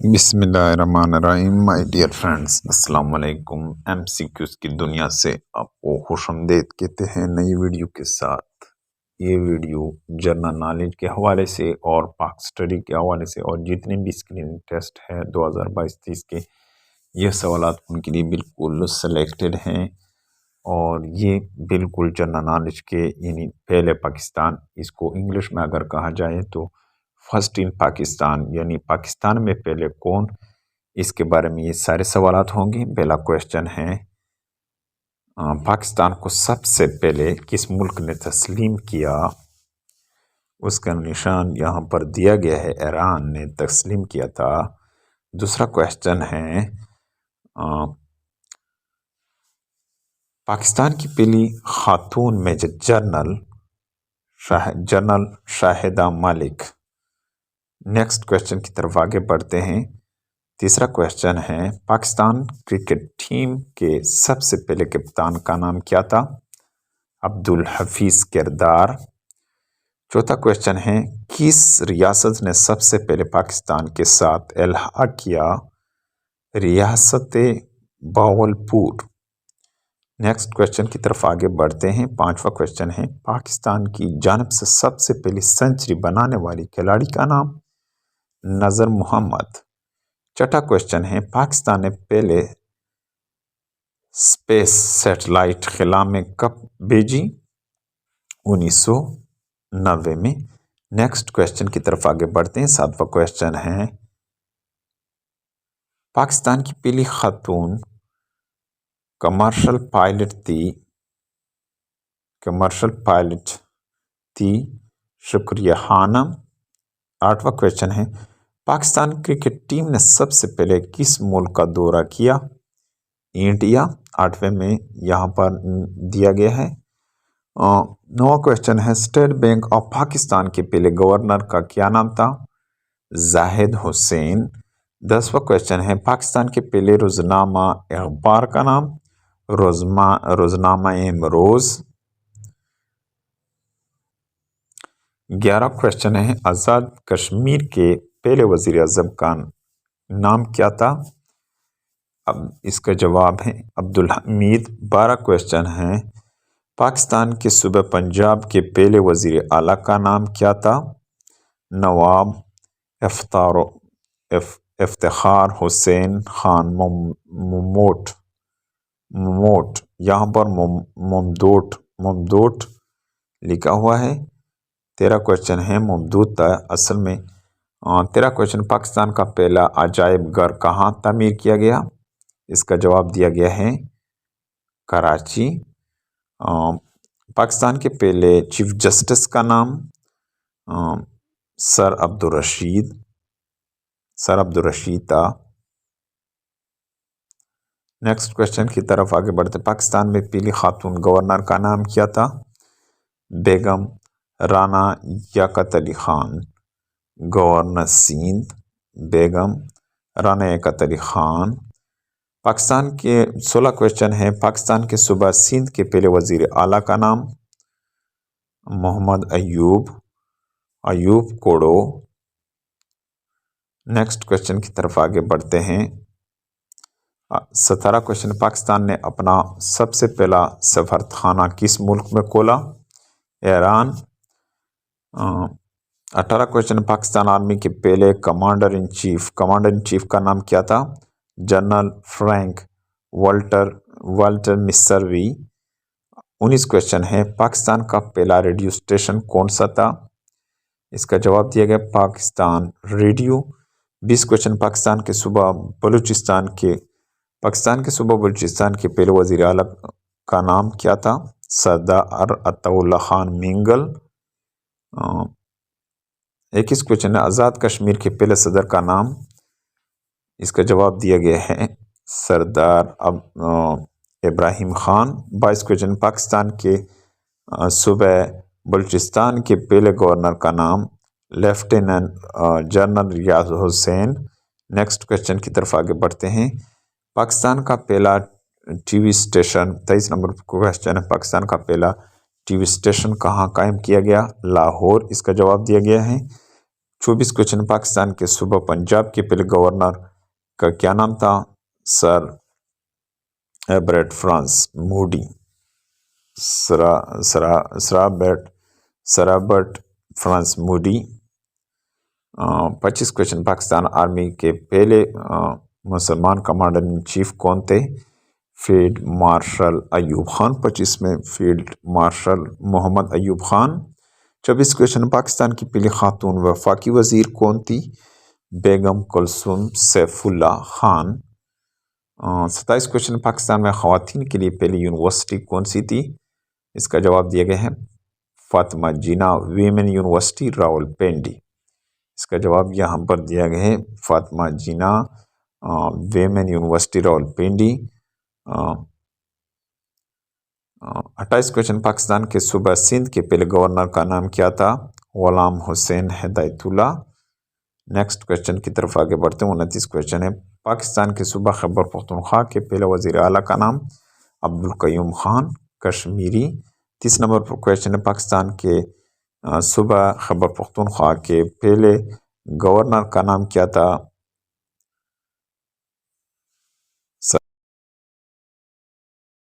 बिस्मिल्लाहिर्रहमानिर्रहीम my dear friends, अस्सलाम वालेकुम। MCQs की दुनिया से आपको खुशामदीद कहते हैं नई वीडियो के साथ। ये वीडियो जनरल नॉलेज के हवाले से और पाक स्टडी के हवाले से और जितने भी स्क्रीनिंग टेस्ट है 2022-23 के, ये सवालात उनके लिए बिल्कुल सेलेक्टेड हैं और ये बिल्कुल जनरल नॉलेज के, यानी पहले पाकिस्तान, इसको इंग्लिश में अगर कहा जाए तो फर्स्ट इन पाकिस्तान, यानी पाकिस्तान में पहले कौन, इसके बारे में ये सारे सवालात होंगे। पहला क्वेश्चन है, पाकिस्तान को सबसे पहले किस मुल्क ने तस्लीम किया? उसका निशान यहाँ पर दिया गया है, ईरान ने तस्लीम किया था। दूसरा क्वेश्चन है, पाकिस्तान की पहली खातून major general Shahida Malik. Next question की तरफ आगे बढ़ते हैं। तीसरा क्वेश्चन है, पाकिस्तान क्रिकेट टीम के सबसे पहले कप्तान का नाम क्या था? अब्दुल हफीज किरदार। चौथा क्वेश्चन है, किस रियासत ने सबसे पहले पाकिस्तान के साथ इल्हाक किया? रियासत बावलपुर। नेक्स्ट क्वेश्चन की तरफ आगे बढ़ते हैं। पांचवा क्वेश्चन है, पाकिस्तान की जानिब से सबसे पहली सेंचुरी बनाने वाली खिलाड़ी का नाम? नजर मोहम्मद। छठा क्वेश्चन है, पाकिस्तान ने पहले स्पेस सैटेलाइट खला में कब भेजी? 1990 में। नेक्स्ट क्वेश्चन की तरफ आगे बढ़ते हैं। सातवां क्वेश्चन है, पाकिस्तान की पहली खातून कमर्शियल पायलट थी शुक्रिया खानम। आठवां क्वेश्चन है, पाकिस्तान क्रिकेट टीम ने सबसे पहले किस मुल्क का दौरा किया? इंडिया। आठवें में यहाँ पर दिया गया है। नौवां क्वेश्चन है, स्टेट बैंक ऑफ पाकिस्तान के पहले गवर्नर का क्या नाम था? जाहिद हुसैन। 10वां क्वेश्चन है, पाकिस्तान के पहले रोजनामा अखबार का नाम? रोजनामा इमरोज। 11वां क्वेश्चन है, आज़ाद कश्मीर के पहले वजीर आज़म का नाम क्या था? अब इसका जवाब है अब्दुल हमीद। 12 क्वेश्चन है, पाकिस्तान के सूबे पंजाब के पहले वजीर आला का नाम क्या था? नवाब इफ्तिखार हुसैन खान ममोट। यहाँ पर ममदोट लिखा हुआ है। 13 क्वेश्चन है, ममदूद था असल में। 13 क्वेश्चन, पाकिस्तान का पहला अजायब घर कहाँ तामीर किया गया? इसका जवाब दिया गया है कराची। पाकिस्तान के पहले चीफ जस्टिस का नाम? सर अब्दुल रशीद था। नेक्स्ट क्वेश्चन की तरफ आगे बढ़ते, पाकिस्तान में पहली खातून गवर्नर का नाम क्या था? बेगम राना याकत अली खान। गवर्नर सिंध बेगम राना याकत अली खान। पाकिस्तान के 16 क्वेश्चन है, पाकिस्तान के सूबा सिंध के पहले वजीर आला का नाम? मोहम्मद अयूब कोड़ो। नेक्स्ट क्वेश्चन की तरफ आगे बढ़ते हैं। 17 क्वेश्चन, पाकिस्तान ने अपना सबसे पहला सफारतखाना किस मुल्क में खोला? ईरान। 18 क्वेश्चन, पाकिस्तान आर्मी के पहले कमांडर इन चीफ का नाम क्या था? General Frank Walter Messervy. 19 question है, पाकिस्तान का पहला रेडियो स्टेशन कौन सा था? इसका जवाब दिया गया पाकिस्तान रेडियो। 20 क्वेश्चन, पाकिस्तान के सूबा बलूचिस्तान के पहले वजीर आला का नाम क्या था? सरदार अताउल्ला खान मिंगल। 21 क्वेश्चन है, आज़ाद कश्मीर के पहले सदर का नाम? इसका जवाब दिया गया है सरदार इब्राहिम खान। 22 क्वेश्चन, पाकिस्तान के सूबे बलूचिस्तान के पहले गवर्नर का नाम? लेफ्टिनेंट जनरल रियाज हुसैन। नेक्स्ट क्वेश्चन की तरफ आगे बढ़ते हैं। पाकिस्तान का पहला टीवी स्टेशन, 23 नंबर क्वेश्चन है, पाकिस्तान का पहला टीवी स्टेशन कहाँ कायम किया गया? लाहौर। इसका जवाब दिया गया है 24 क्वेश्चन पाकिस्तान के सूबा पंजाब के पहले गवर्नर का क्या नाम था? Sir Robert Francis Mudie. Sir Robert Francis Mudie. 25 question Pakistan army के पहले मुसलमान कमांडर इन चीफ कौन थे? Field marshal Ayub Khan. 25 में field marshal Mohammad Ayub Khan. 24 question Pakistan की पहली खातून वफाकी वजीर कौन थी? बेगम कुलसूम सैफुल्ला खान। 27 क्वेश्चन पाकिस्तान में ख़वातीन के लिए पहली यूनिवर्सिटी कौन सी थी? इसका जवाब दिए गए हैं फातिमा जीना वीमेन यूनिवर्सिटी रावलपिंडी। इसका जवाब यहाँ पर दिया गया है Fatima Jinnah women university Rawalpindi. 28 question Pakistan के सूबा सिंध के पहले गवर्नर का नाम क्या था? गुलाम हुसैन हिदायतुल्ला। नेक्स्ट क्वेश्चन की तरफ आगे बढ़ते हैं। 29 क्वेश्चन है पाकिस्तान के सूबा खैबर पख्तूनख्वा के पहले वज़ीर आला का नाम? अब्दुल कयूम खान कश्मीरी। 30 नंबर पर क्वेश्चन है पाकिस्तान के सूबा खैबर पख्तूनख्वा के पहले गवर्नर का नाम क्या था?